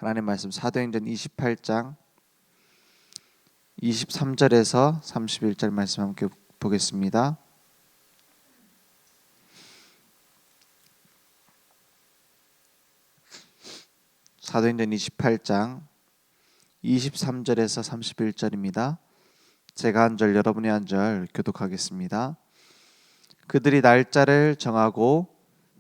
하나님 말씀 사도행전 28장 23절에서 31절 말씀 함께 보겠습니다. 사도행전 28장 23절에서 31절입니다. 제가 한 절 여러분이 한 절 교독하겠습니다. 그들이 날짜를 정하고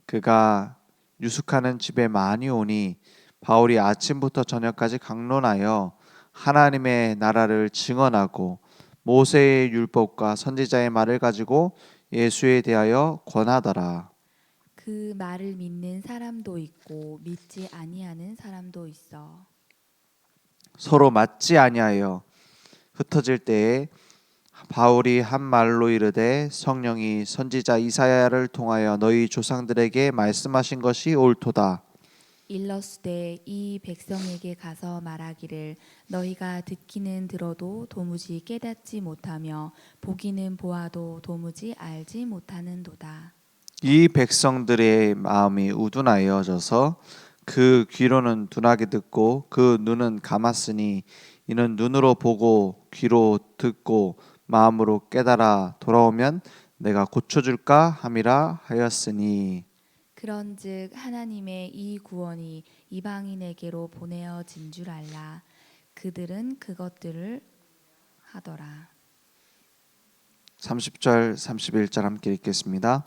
그가 유숙하는 집에 많이 오니 바울이 아침부터 저녁까지 강론하여 하나님의 나라를 증언하고 모세의 율법과 선지자의 말을 가지고 예수에 대하여 권하더라. 그 말을 믿는 사람도 있고 믿지 아니하는 사람도 있어. 서로 맞지 아니하여 흩어질 때에 바울이 한 말로 이르되 성령이 선지자 이사야를 통하여 너희 조상들에게 말씀하신 것이 옳도다. 일러스되 이 백성에게 가서 말하기를 너희가 듣기는 들어도 도무지 깨닫지 못하며 보기는 보아도 도무지 알지 못하는도다. 이 백성들의 마음이 우둔하여져서 그 귀로는 둔하게 듣고 그 눈은 감았으니 이는 눈으로 보고 귀로 듣고 마음으로 깨달아 돌아오면 내가 고쳐줄까 함이라 하였으니. 그런즉 하나님의 이 구원이 이방인에게로 보내어진 줄 알라. 그들은 그것들을 하더라. 30절 31절 함께 읽겠습니다.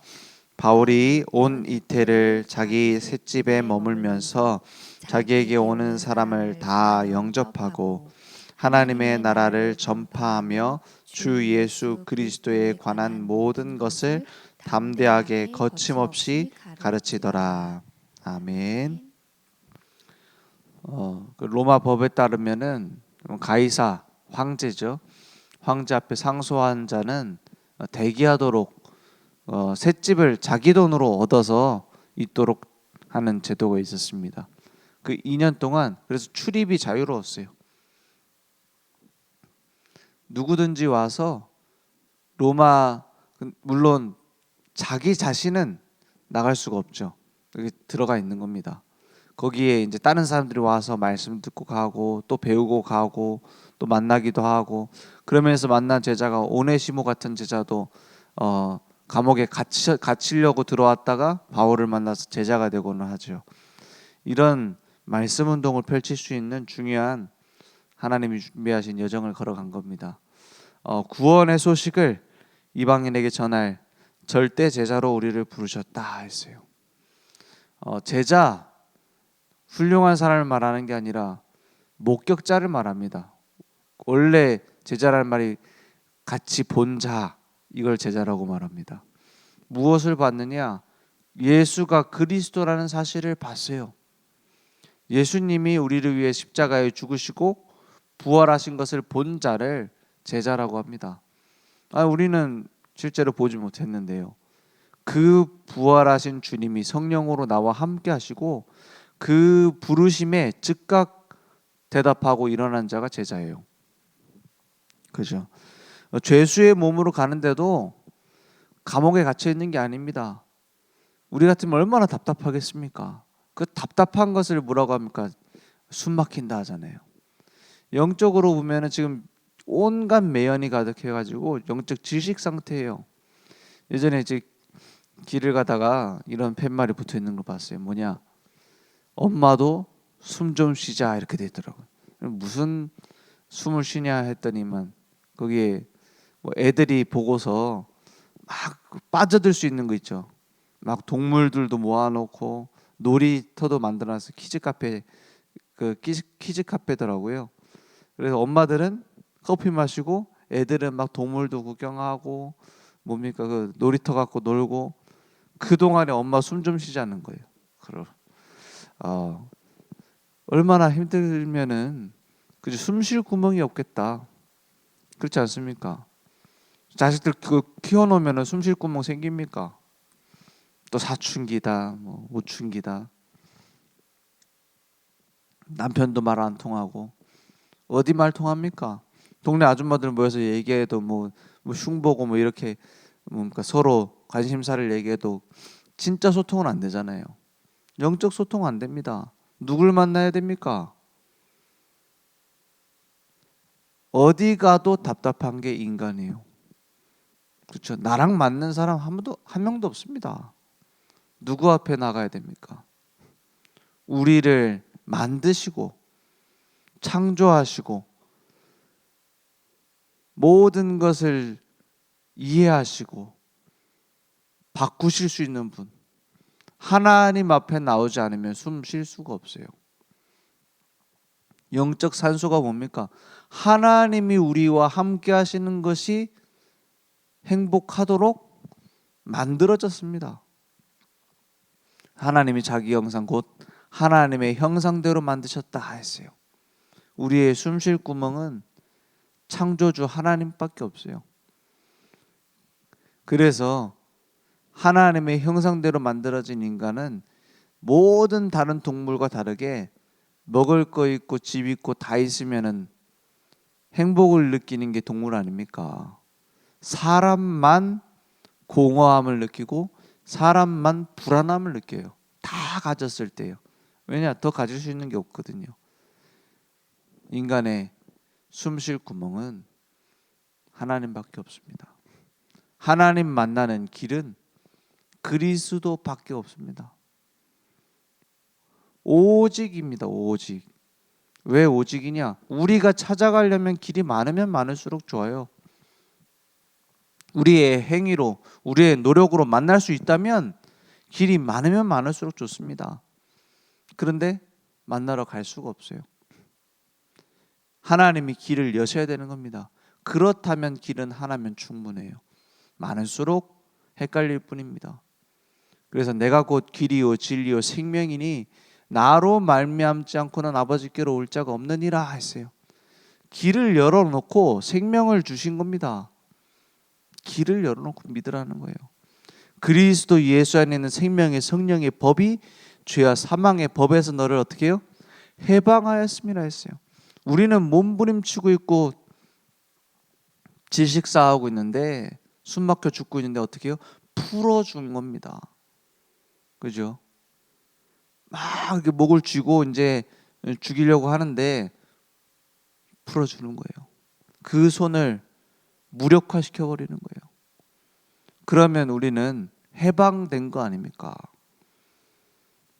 바울이 온 이태를 자기 셋집에 머물면서 자기에게 오는 사람을 다 영접하고 하나님의 나라를 전파하며 주 예수 그리스도에 관한 모든 것을 담대하게 거침없이 가르치더라. 아멘. 그 로마 법에 따르면은 가이사 황제죠. 황제 앞에 상소한 자는 대기하도록 셋집을 자기 돈으로 얻어서 있도록 하는 제도가 있었습니다. 그 2년 동안 그래서 출입이 자유로웠어요. 누구든지 와서 로마, 물론 자기 자신은 나갈 수가 없죠. 여기 들어가 있는 겁니다. 거기에 이제 다른 사람들이 와서 말씀 듣고 가고 또 배우고 가고 또 만나기도 하고, 그러면서 만난 제자가 오네시모 같은 제자도 감옥에 갇히려고 들어왔다가 바울을 만나서 제자가 되고는 하죠. 이런 말씀 운동을 펼칠 수 있는 중요한 하나님이 준비하신 여정을 걸어간 겁니다. 구원의 소식을 이방인에게 전할 절대 제자로 우리를 부르셨다 했어요. 제자, 훌륭한 사람을 말하는 게 아니라 목격자를 말합니다. 원래 제자라는 말이 같이 본 자, 이걸 제자라고 말합니다. 무엇을 봤느냐? 예수가 그리스도라는 사실을 봤어요. 예수님이 우리를 위해 십자가에 죽으시고 부활하신 것을 본 자를 제자라고 합니다. 우리는 실제로 보지 못했는데요. 그 부활하신 주님이 성령으로 나와 함께 하시고 그 부르심에 즉각 대답하고 일어난 자가 제자예요. 그죠? 죄수의 몸으로 가는데도 감옥에 갇혀 있는 게 아닙니다. 우리 같으면 얼마나 답답하겠습니까? 그 답답한 것을 뭐라고 합니까? 숨 막힌다 하잖아요. 영적으로 보면은 지금 온갖 매연이 가득해가지고 영적 질식 상태예요. 예전에 이제 길을 가다가 이런 팻말이 붙어 있는 걸 봤어요. 뭐냐? 엄마도 숨 좀 쉬자 이렇게 돼 있더라고요. 무슨 숨을 쉬냐 했더니만 거기에 뭐 애들이 보고서 막 빠져들 수 있는 거 있죠. 막 동물들도 모아놓고 놀이터도 만들어놔서 키즈 카페더라고요. 그래서 엄마들은 커피 마시고 애들은 막 동물도 구경하고 뭡니까 그 놀이터 갖고 놀고, 그 동안에 엄마 숨 좀 쉬자는 거예요. 그럼 얼마나 힘들면은 그저 숨 쉴 구멍이 없겠다. 그렇지 않습니까? 자식들 그 키워놓으면은 숨 쉴 구멍 생깁니까? 또 사춘기다, 뭐 오춘기다. 남편도 말 안 통하고 어디 말 통합니까? 동네 아줌마들 모여서 얘기해도 뭐 흉보고 뭐 이렇게 그러니까 서로 관심사를 얘기해도 진짜 소통은 안 되잖아요. 영적 소통 안 됩니다. 누굴 만나야 됩니까? 어디 가도 답답한 게 인간이에요. 그렇죠? 나랑 맞는 사람 한 명도 없습니다. 누구 앞에 나가야 됩니까? 우리를 만드시고 창조하시고 모든 것을 이해하시고 바꾸실 수 있는 분, 하나님 앞에 나오지 않으면 숨 쉴 수가 없어요. 영적 산소가 뭡니까? 하나님이 우리와 함께 하시는 것이 행복하도록 만들어졌습니다. 하나님이 자기 형상 곧 하나님의 형상대로 만드셨다 했어요. 우리의 숨 쉴 구멍은 창조주 하나님밖에 없어요. 그래서 하나님의 형상대로 만들어진 인간은 모든 다른 동물과 다르게 먹을 거 있고 집 있고 다 있으면은 행복을 느끼는 게 동물 아닙니까? 사람만 공허함을 느끼고 사람만 불안함을 느껴요. 다 가졌을 때요. 왜냐? 더 가질 수 있는 게 없거든요. 인간의 숨 쉴 구멍은 하나님밖에 없습니다. 하나님 만나는 길은 그리스도밖에 없습니다. 오직입니다. 오직. 왜 오직이냐? 우리가 찾아가려면 길이 많으면 많을수록 좋아요. 우리의 행위로, 우리의 노력으로 만날 수 있다면 길이 많으면 많을수록 좋습니다. 그런데 만나러 갈 수가 없어요. 하나님이 길을 여셔야 되는 겁니다. 그렇다면 길은 하나면 충분해요. 많을수록 헷갈릴 뿐입니다. 그래서 내가 곧 길이요 진리요 생명이니 나로 말미암지 않고는 아버지께로 올 자가 없느니라 했어요. 길을 열어놓고 생명을 주신 겁니다. 길을 열어놓고 믿으라는 거예요. 그리스도 예수 안에 있는 생명의 성령의 법이 죄와 사망의 법에서 너를 어떻게 해요? 해방하였음이라 했어요. 우리는 몸부림치고 있고 지식 쌓아오고 있는데 숨 막혀 죽고 있는데 어떻게 해요? 풀어준 겁니다. 그죠? 막 이렇게 목을 쥐고 이제 죽이려고 하는데 풀어주는 거예요. 그 손을 무력화시켜 버리는 거예요. 그러면 우리는 해방된 거 아닙니까?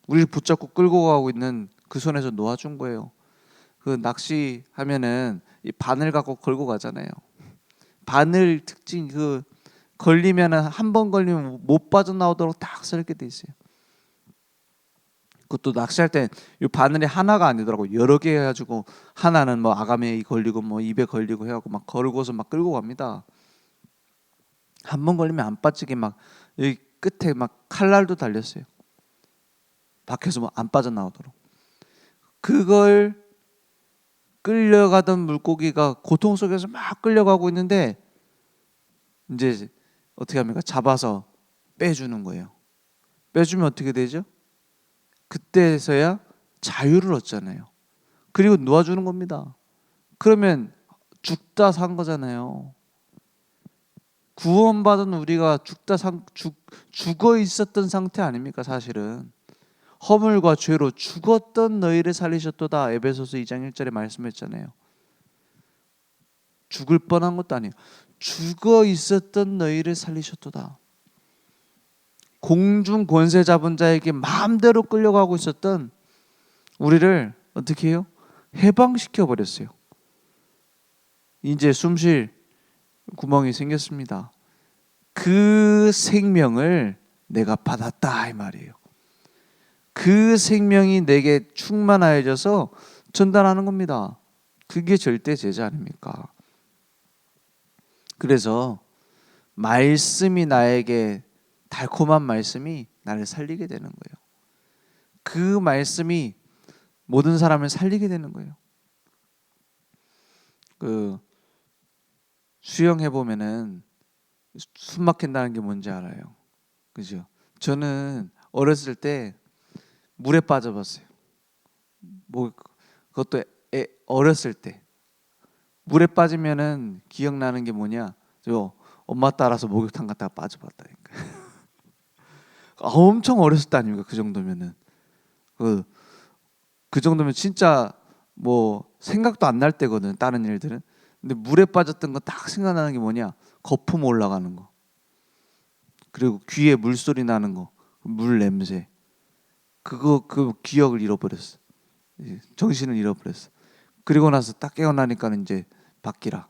우리를 붙잡고 끌고 가고 있는 그 손에서 놓아준 거예요. 그 낚시하면은 이 바늘 갖고 걸고 가잖아요. 바늘 특징 그 걸리면은 한 번 걸리면 못 빠져나오도록 딱 설계 돼 있어요. 그것도 낚시할 때 이 바늘이 하나가 아니더라고. 여러 개 해가지고 하나는 뭐 아가미에 걸리고 뭐 입에 걸리고 해갖고 막 걸고서 막 끌고 갑니다. 한 번 걸리면 안 빠지게 막 여기 끝에 막 칼날도 달렸어요. 밖에서 뭐 안 빠져나오도록. 그걸 끌려가던 물고기가 고통 속에서 막 끌려가고 있는데 이제 어떻게 합니까? 잡아서 빼주는 거예요. 빼주면 어떻게 되죠? 그때서야 자유를 얻잖아요. 그리고 놓아주는 겁니다. 그러면 죽다 산 거잖아요. 구원받은 우리가 죽어 있었던 상태 아닙니까? 사실은 허물과 죄로 죽었던 너희를 살리셨도다. 에베소서 2장 1절에 말씀했잖아요. 죽을 뻔한 것도 아니에요. 죽어 있었던 너희를 살리셨도다. 공중 권세 잡은 자에게 마음대로 끌려가고 있었던 우리를 어떻게 해요? 해방시켜 버렸어요. 이제 숨 쉴 구멍이 생겼습니다. 그 생명을 내가 받았다 이 말이에요. 그 생명이 내게 충만하여져서 전달하는 겁니다. 그게 절대 제자 아닙니까? 그래서 말씀이 나에게 달콤한 말씀이 나를 살리게 되는 거예요. 그 말씀이 모든 사람을 살리게 되는 거예요. 그 수영해 보면은 숨 막힌다는 게 뭔지 알아요. 그죠? 저는 어렸을 때 물에 빠져봤어요. 뭐 그것도 어렸을 때 물에 빠지면은 기억나는 게 뭐냐? 저 엄마 따라서 목욕탕 갔다가 빠져봤다니까. 엄청 어렸을 때 아닙니까? 그 정도면은 그 정도면 진짜 뭐 생각도 안 날 때거든. 다른 일들은 근데 물에 빠졌던 거 딱 생각나는 게 뭐냐? 거품 올라가는 거. 그리고 귀에 물소리 나는 거. 물 냄새. 그 기억을 잃어버렸어. 정신을 잃어버렸어. 그리고 나서 딱 깨어나니까 이제 바뀌라.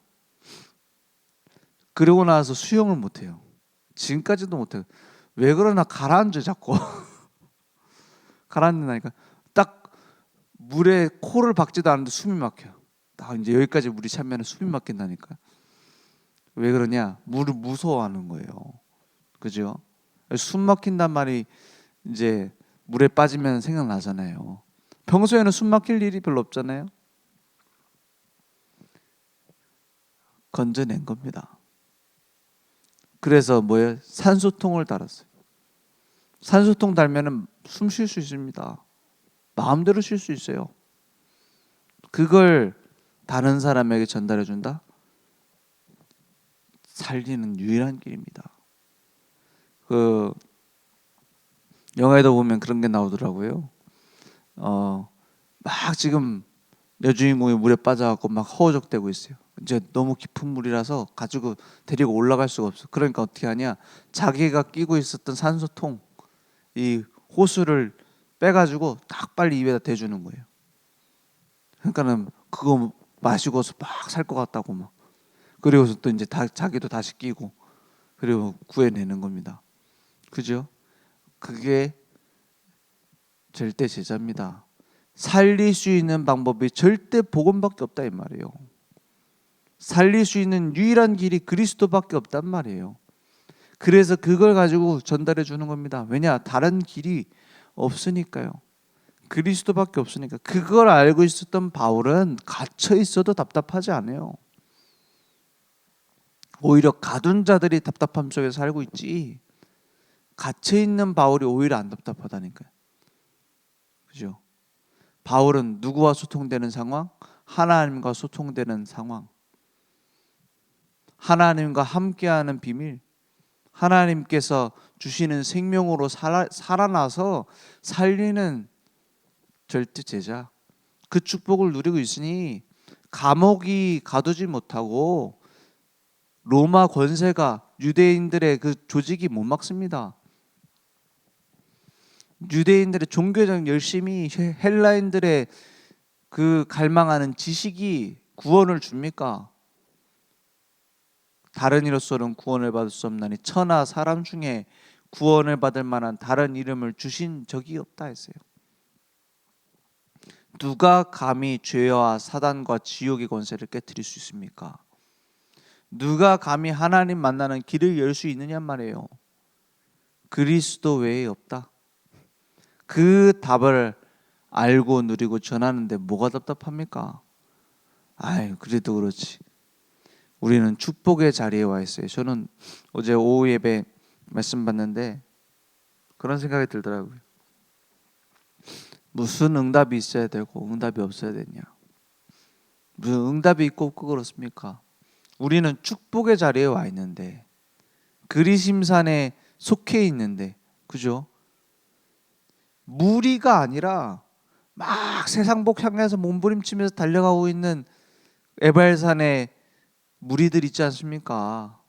그러고 나서 수영을 못해요. 지금까지도 못해요. 왜 그러나 가라앉아 자꾸. 가라앉는다니까. 딱 물에 코를 박지도 않는데 숨이 막혀요. 딱 이제 여기까지 물이 차면 숨이 막힌다니까. 왜 그러냐? 물을 무서워하는 거예요. 그죠? 숨 막힌단 말이 이제 물에 빠지면 생각나잖아요. 평소에는 숨 막힐 일이 별로 없잖아요. 건져낸 겁니다. 그래서 뭐예요? 산소통을 달았어요. 산소통 달면은 숨 쉴 수 있습니다. 마음대로 쉴 수 있어요. 그걸 다른 사람에게 전달해 준다? 살리는 유일한 길입니다. 그 영화에도 보면 그런 게 나오더라고요. 막 지금 여주인공이 물에 빠져갖고 막 허우적대고 있어요. 이제 너무 깊은 물이라서 가지고 데리고 올라갈 수가 없어. 그러니까 어떻게 하냐? 자기가 끼고 있었던 산소통, 이 호수를 빼가지고 딱 빨리 입에다 대주는 거예요. 그러니까는 그거 마시고서 막 살 것 같다고 막. 그리고서 또 이제 자기도 다시 끼고 그리고 구해내는 겁니다. 그죠? 그게 절대 제자입니다. 살릴 수 있는 방법이 절대 복음밖에 없다 이 말이에요. 살릴 수 있는 유일한 길이 그리스도밖에 없단 말이에요. 그래서 그걸 가지고 전달해 주는 겁니다. 왜냐? 다른 길이 없으니까요. 그리스도밖에 없으니까. 그걸 알고 있었던 바울은 갇혀 있어도 답답하지 않아요. 오히려 가둔 자들이 답답함 속에 살고 있지, 갇혀 있는 바울이 오히려 안 답답하다니까요. 그죠? 바울은 누구와 소통되는 상황? 하나님과 소통되는 상황. 하나님과 함께하는 비밀. 하나님께서 주시는 생명으로 살아나서 살리는 절대 제자. 그 축복을 누리고 있으니 감옥이 가두지 못하고 로마 권세가 유대인들의 그 조직이 못 막습니다. 유대인들의 종교적 열심이 헬라인들의 그 갈망하는 지식이 구원을 줍니까? 다른 이로서는 구원을 받을 수 없나니 천하 사람 중에 구원을 받을 만한 다른 이름을 주신 적이 없다 했어요. 누가 감히 죄와 사단과 지옥의 권세를 깨뜨릴 수 있습니까? 누가 감히 하나님 만나는 길을 열 수 있느냐 말이에요. 그리스도 외에 없다. 그 답을 알고 누리고 전하는데 뭐가 답답합니까? 아유, 그래도 그렇지. 우리는 축복의 자리에 와 있어요. 저는 어제 오후 예배 말씀 받는데 그런 생각이 들더라고요. 무슨 응답이 있어야 되고 응답이 없어야 되냐? 무슨 응답이 있고 없고 그렇습니까? 우리는 축복의 자리에 와 있는데, 그리심산에 속해 있는데, 그죠? 무리가 아니라 막 세상복 향해서 몸부림치면서 달려가고 있는 에발산의 무리들 있지 않습니까?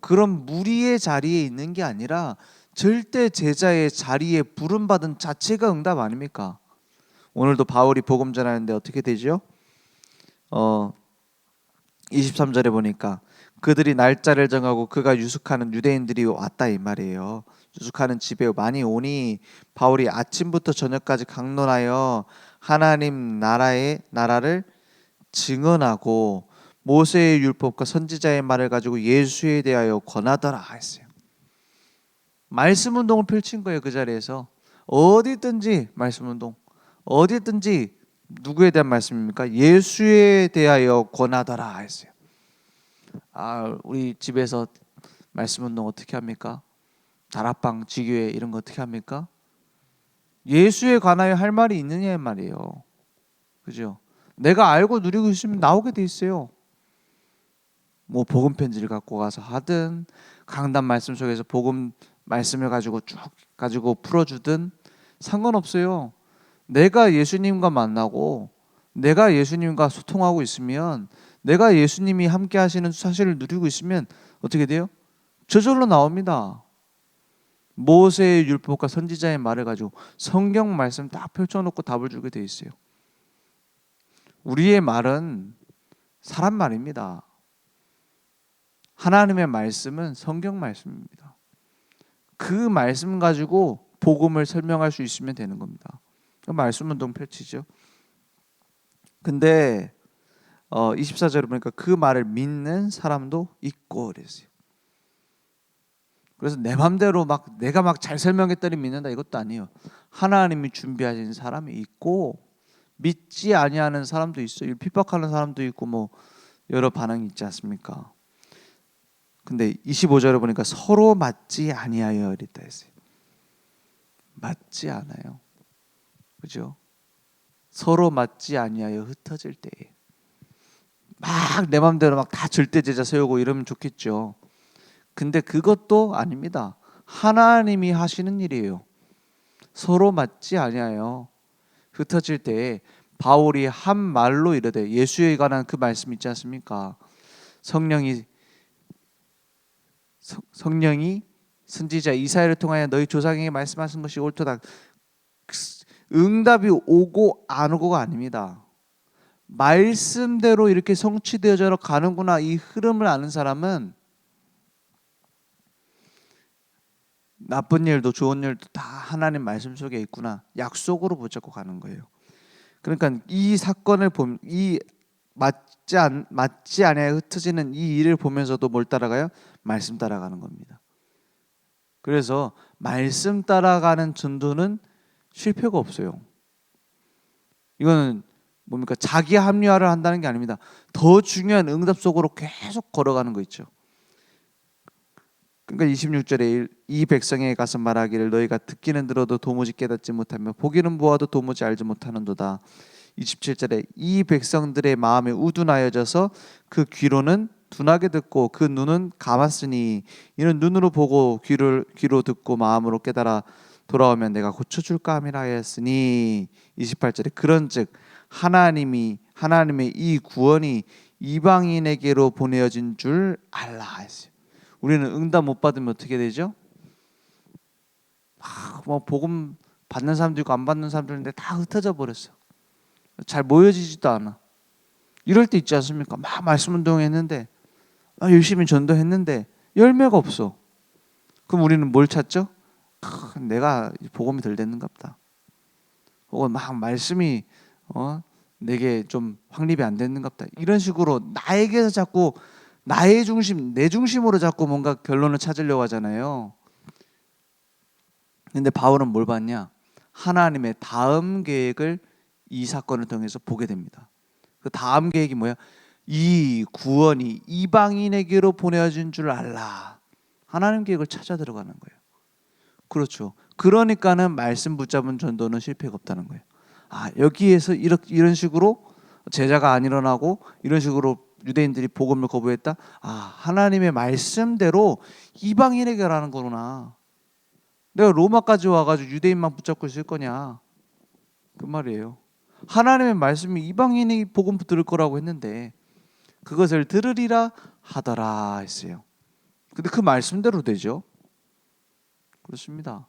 그런 무리의 자리에 있는 게 아니라 절대 제자의 자리에 부름받은 자체가 응답 아닙니까? 오늘도 바울이 복음 전하는데 어떻게 되죠? 23절에 보니까 그들이 날짜를 정하고 그가 유숙하는 유대인들이 왔다 이 말이에요. 유숙하는 집에 많이 오니 바울이 아침부터 저녁까지 강론하여 하나님 나라를 증언하고 모세의 율법과 선지자의 말을 가지고 예수에 대하여 권하더라 했어요. 말씀 운동을 펼친 거예요. 그 자리에서 어디든지 말씀 운동, 어디든지 누구에 대한 말씀입니까? 예수에 대하여 권하더라 했어요. 우리 집에서 말씀 운동 어떻게 합니까? 다락방, 지교회 이런 거 어떻게 합니까? 예수에 관하여 할 말이 있느냐 말이에요. 그죠? 내가 알고 누리고 있으면 나오게 돼 있어요. 뭐 복음 편지를 갖고 가서 하든 강단 말씀 속에서 복음 말씀을 가지고 쭉 가지고 풀어주든 상관없어요. 내가 예수님과 만나고 내가 예수님과 소통하고 있으면 내가 예수님이 함께 하시는 사실을 누리고 있으면 어떻게 돼요? 저절로 나옵니다. 모세의 율법과 선지자의 말을 가지고 성경 말씀 딱 펼쳐놓고 답을 주게 돼 있어요. 우리의 말은 사람 말입니다. 하나님의 말씀은 성경 말씀입니다. 그 말씀 가지고 복음을 설명할 수 있으면 되는 겁니다. 말씀 운동 펼치죠. 근데 24절에 보니까 그 말을 믿는 사람도 있고 그랬어요. 그래서 내 맘대로 막 내가 막 잘 설명했더니 믿는다 이것도 아니에요. 하나님이 준비하신 사람이 있고 믿지 아니하는 사람도 있어요. 핍박하는 사람도 있고 뭐 여러 반응이 있지 않습니까? 근데 25절에 보니까 서로 맞지 아니하여 이랬다 했어요. 맞지 않아요. 그죠? 서로 맞지 아니하여 흩어질 때에 막 내 맘대로 막 다 절대제자 세우고 이러면 좋겠죠. 근데 그것도 아닙니다. 하나님이 하시는 일이에요. 서로 맞지 아니하여 흩어질 때에 바울이 한 말로 이르되 예수에 관한 그 말씀 있지 않습니까? 성령이 선지자 이사야를 통하여 너희 조상에게 말씀하신 것이 옳도다. 응답이 오고 안 오고가 아닙니다. 말씀대로 이렇게 성취되어져 가는구나 이 흐름을 아는 사람은 나쁜 일도 좋은 일도 다 하나님 말씀 속에 있구나 약속으로 붙잡고 가는 거예요. 그러니까 이 사건을 보면 이 맞지 않아야 흩어지는 이 일을 보면서도 뭘 따라가요? 말씀 따라가는 겁니다. 그래서 말씀 따라가는 전도는 실패가 없어요. 이거는 뭡니까? 자기 합리화를 한다는 게 아닙니다. 더 중요한 응답 속으로 계속 걸어가는 거 있죠. 그러니까 26절에 이 백성에게 가서 말하기를 너희가 듣기는 들어도 도무지 깨닫지 못하며 보기는 보아도 도무지 알지 못하는도다. 27절에 이 백성들의 마음이 우둔하여져서 그 귀로는 둔하게 듣고 그 눈은 감았으니 이는 눈으로 보고 귀로 듣고 마음으로 깨달아 돌아오면 내가 고쳐줄까 함이라 하였으니 28절에 그런즉 하나님의 이 구원이 이방인에게로 보내어진 줄 알라 했어요. 우리는 응답 못 받으면 어떻게 되죠? 뭐 복음 받는 사람도 있고 안 받는 사람도 있는데 다 흩어져 버렸어. 잘 모여지지도 않아. 이럴 때 있지 않습니까? 막 말씀 운동했는데 열심히 전도했는데 열매가 없어. 그럼 우리는 뭘 찾죠? 내가 복음이 덜 됐는갑다. 혹은 막 말씀이 내게 좀 확립이 안 됐는갑다. 이런 식으로 나에게서 자꾸 나의 중심, 내 중심으로 자꾸 뭔가 결론을 찾으려고 하잖아요. 근데 바울은 뭘 봤냐? 하나님의 다음 계획을 이 사건을 통해서 보게 됩니다. 그 다음 계획이 뭐야? 이 구원이 이방인에게로 보내어진 줄 알라. 하나님 계획을 찾아 들어가는 거예요. 그렇죠. 그러니까는 말씀 붙잡은 전도는 실패가 없다는 거예요. 여기에서 이런 식으로 제자가 안 일어나고 이런 식으로 유대인들이 복음을 거부했다. 하나님의 말씀대로 이방인에게 하라는 거구나. 내가 로마까지 와가지고 유대인만 붙잡고 있을 거냐? 그 말이에요. 하나님의 말씀이 이방인이 복음 들을 거라고 했는데 그것을 들으리라 하더라 했어요. 근데 그 말씀대로 되죠. 그렇습니다.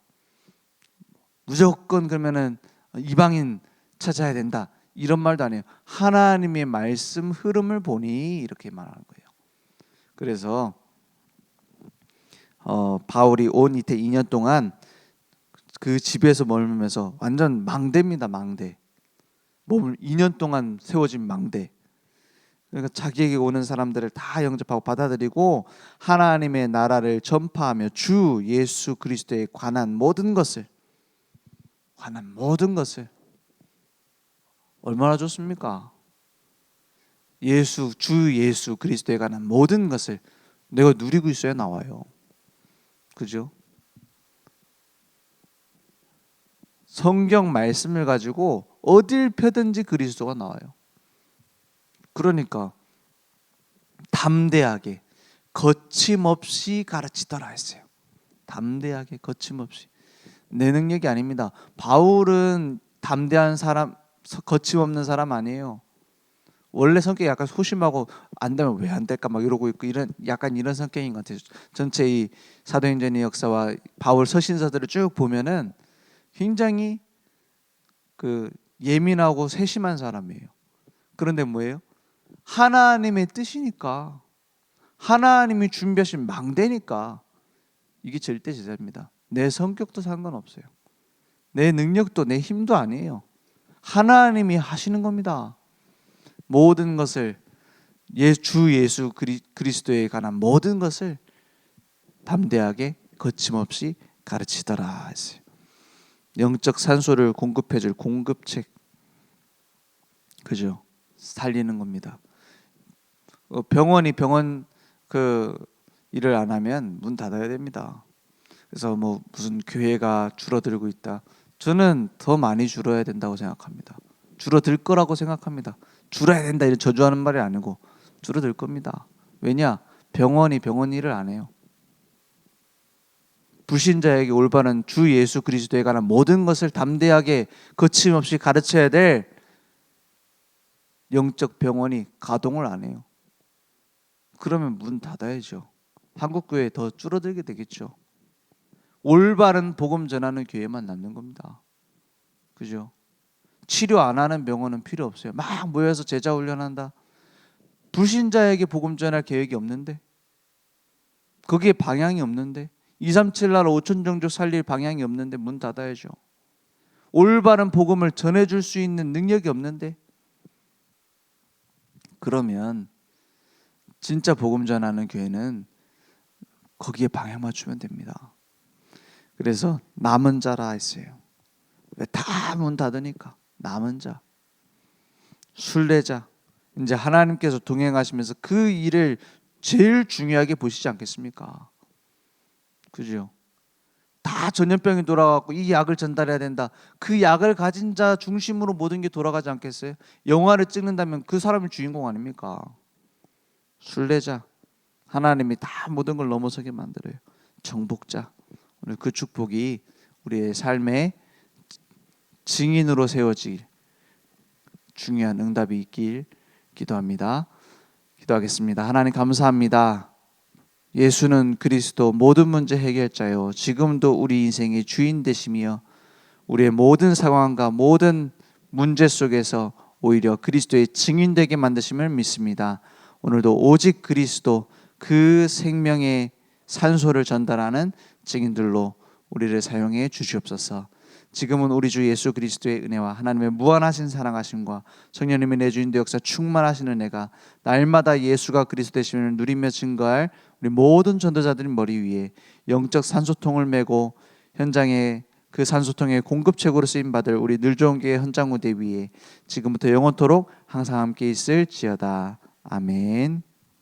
무조건 그러면은 이방인 찾아야 된다 이런 말도 아니에요. 하나님의 말씀 흐름을 보니 이렇게 말하는 거예요. 그래서 바울이 온 이태 2년 동안 그 집에서 머물면서 완전 망대입니다. 망대. 몸을 2년 동안 세워진 망대. 그러니까 자기에게 오는 사람들을 다 영접하고 받아들이고 하나님의 나라를 전파하며 주 예수 그리스도에 관한 모든 것을 얼마나 좋습니까? 주 예수 그리스도에 관한 모든 것을 내가 누리고 있어야 나와요. 그죠? 성경 말씀을 가지고 어딜 펴든지 그리스도가 나와요. 그러니까 담대하게 거침없이 가르치더라 했어요. 담대하게 거침없이. 내 능력이 아닙니다. 바울은 담대한 사람, 거침없는 사람 아니에요. 원래 성격이 약간 소심하고 안 되면 왜 안 될까 막 이러고 있고 이런 약간 이런 성격인 것 같아요. 전체 이 사도행전의 역사와 바울 서신서들을 쭉 보면은 굉장히 그 예민하고 세심한 사람이에요. 그런데 뭐예요? 하나님의 뜻이니까, 하나님이 준비하신 망대니까 이게 절대 제자입니다. 내 성격도 상관없어요. 내 능력도 내 힘도 아니에요. 하나님이 하시는 겁니다. 모든 것을 주 예수 그리스도에 관한 모든 것을 담대하게 거침없이 가르치더라 했어요. 영적 산소를 공급해줄 공급책, 그죠? 살리는 겁니다. 병원이 병원 그 일을 안 하면 문 닫아야 됩니다. 그래서 뭐 무슨 교회가 줄어들고 있다. 저는 더 많이 줄어야 된다고 생각합니다. 줄어들 거라고 생각합니다. 줄어야 된다 이런 저주하는 말이 아니고 줄어들 겁니다. 왜냐? 병원이 병원 일을 안 해요. 불신자에게 올바른 주 예수 그리스도에 관한 모든 것을 담대하게 거침없이 가르쳐야 될 영적 병원이 가동을 안 해요. 그러면 문 닫아야죠. 한국 교회 더 줄어들게 되겠죠. 올바른 복음 전하는 교회만 남는 겁니다. 그죠? 치료 안 하는 병원은 필요 없어요. 막 모여서 제자 훈련한다. 불신자에게 복음 전할 계획이 없는데, 거기에 방향이 없는데, 237 나라 5천 종족 살릴 방향이 없는데 문 닫아야죠. 올바른 복음을 전해줄 수 있는 능력이 없는데, 그러면 진짜 복음 전하는 교회는 거기에 방향 맞추면 됩니다. 그래서 남은 자라 했어요. 왜 다 문 닫으니까 남은 자, 순례자, 이제 하나님께서 동행하시면서 그 일을 제일 중요하게 보시지 않겠습니까? 그죠? 다 전염병이 돌아가고 이 약을 전달해야 된다. 그 약을 가진 자 중심으로 모든 게 돌아가지 않겠어요? 영화를 찍는다면 그 사람이 주인공 아닙니까? 순례자, 하나님이 다 모든 걸 넘어서게 만들어요. 정복자, 오늘 그 축복이 우리의 삶의 증인으로 세워질 중요한 응답이 있길 기도합니다. 기도하겠습니다. 하나님 감사합니다. 예수는 그리스도 모든 문제 해결자요, 지금도 우리 인생의 주인 되시며 우리의 모든 상황과 모든 문제 속에서 오히려 그리스도의 증인되게 만드심을 믿습니다. 오늘도 오직 그리스도 그 생명의 산소를 전달하는 증인들로 우리를 사용해 주시옵소서. 지금은 우리 주 예수 그리스도의 은혜와 하나님의 무한하신 사랑하심과 성령님의 내 주인도 역사 충만하신 은혜가 날마다 예수가 그리스도 되심을 누리며 증거할 우리 모든 전도자들의 머리 위에 영적 산소통을 메고 현장에 그 산소통의 공급책으로 쓰임받을 우리 늘좋은교회 현장 무대 위에 지금부터 영원토록 항상 함께 있을지어다. 아멘.